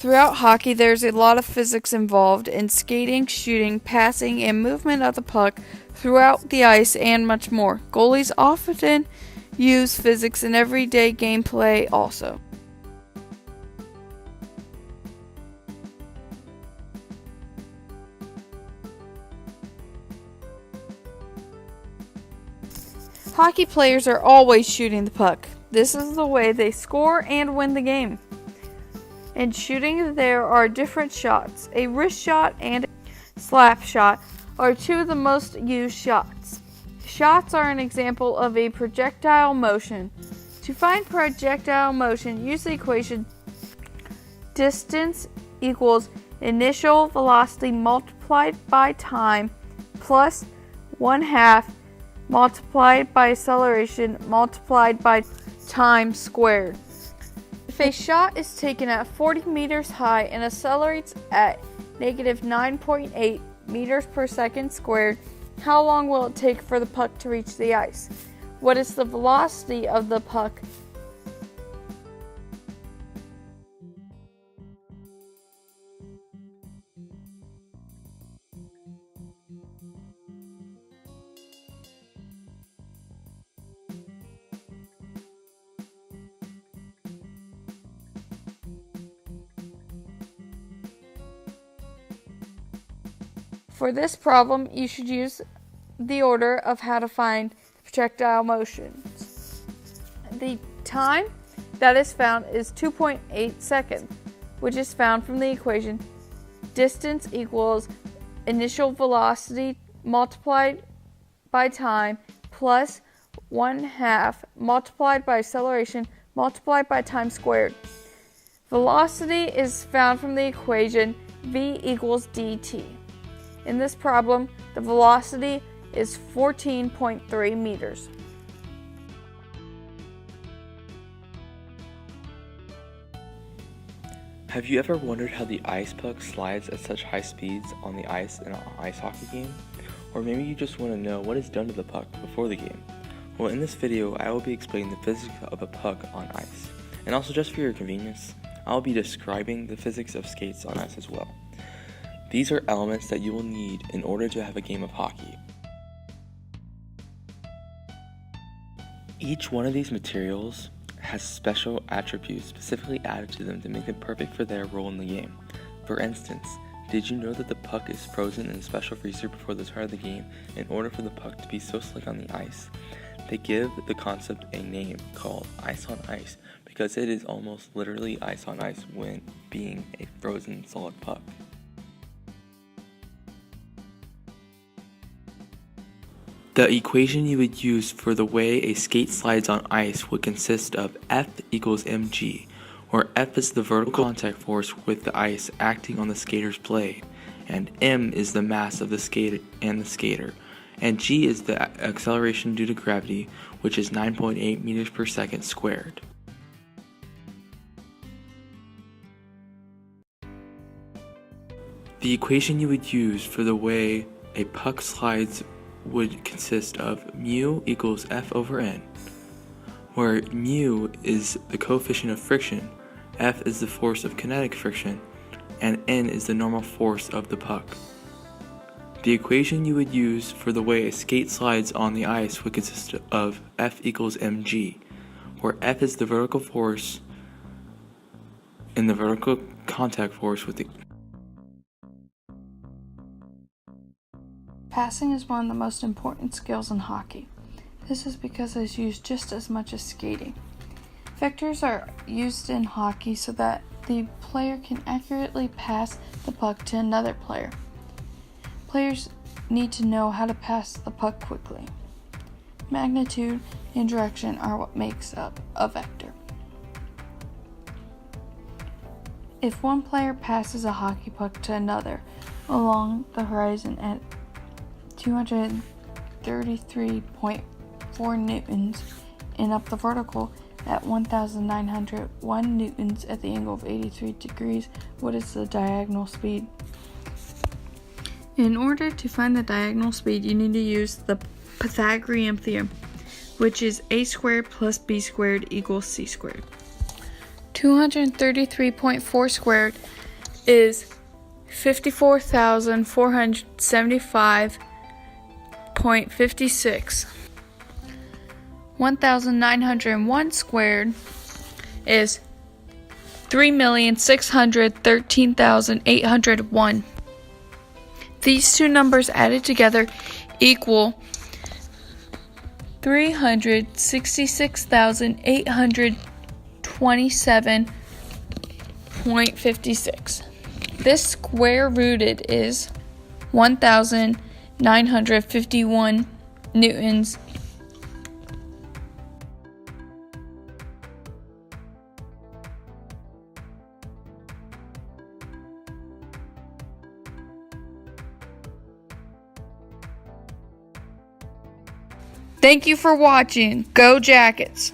Throughout hockey, there's a lot of physics involved in skating, shooting, passing, and movement of the puck throughout the ice, and much more. Goalies often use physics in everyday gameplay also. Hockey players are always shooting the puck. This is the way they score and win the game. In shooting, there are different shots. A wrist shot and a slap shot are two of the most used shots. Shots are an example of a projectile motion. To find projectile motion, use the equation distance equals initial velocity multiplied by time plus 1/2 multiplied by acceleration multiplied by time squared. If a shot is taken at 40 meters high and accelerates at negative 9.8 meters per second squared, how long will it take for the puck to reach the ice? What is the velocity of the puck? For this problem, you should use the order of how to find projectile motions. The time that is found is 2.8 seconds, which is found from the equation distance equals initial velocity multiplied by time plus 1/2 multiplied by acceleration multiplied by time squared. Velocity is found from the equation v equals dt. In this problem, the velocity is 14.3 meters. Have you ever wondered how the ice puck slides at such high speeds on the ice in an ice hockey game? Or maybe you just want to know what is done to the puck before the game. Well, in this video, I will be explaining the physics of a puck on ice. And also, just for your convenience, I will be describing the physics of skates on ice as well. These are elements that you will need in order to have a game of hockey. Each one of these materials has special attributes specifically added to them to make them perfect for their role in the game. For instance, did you know that the puck is frozen in a special freezer before the start of the game in order for the puck to be so slick on the ice? They give the concept a name called ice on ice because it is almost literally ice on ice when being a frozen solid puck. The equation you would use for the way a skate slides on ice would consist of F equals mg, where F is the vertical contact force with the ice acting on the skater's blade, and m is the mass of the skater and the skater, and g is the acceleration due to gravity, which is 9.8 meters per second squared. The equation you would use for the way a puck slides would consist of mu equals F over n, where mu is the coefficient of friction, F is the force of kinetic friction, and n is the normal force of the puck. The equation you would use for the way a skate slides on the ice would consist of F equals mg, where F is the vertical force and the vertical contact force with the Passing is one of the most important skills in hockey. This is because it is used just as much as skating. Vectors are used in hockey so that the player can accurately pass the puck to another player. Players need to know how to pass the puck quickly. Magnitude and direction are what makes up a vector. If one player passes a hockey puck to another along the horizon at 233.4 newtons and up the vertical at 1,901 newtons at the angle of 83 degrees, what is the diagonal speed? In order to find the diagonal speed, you need to use the Pythagorean theorem, which is a squared plus b squared equals c squared. 233.4 squared is 54,475.56. 1,901 squared is 3,613,801. These two numbers added together equal 366,827.56. This square rooted is 1,951 newtons. Thank you for watching. Go Jackets!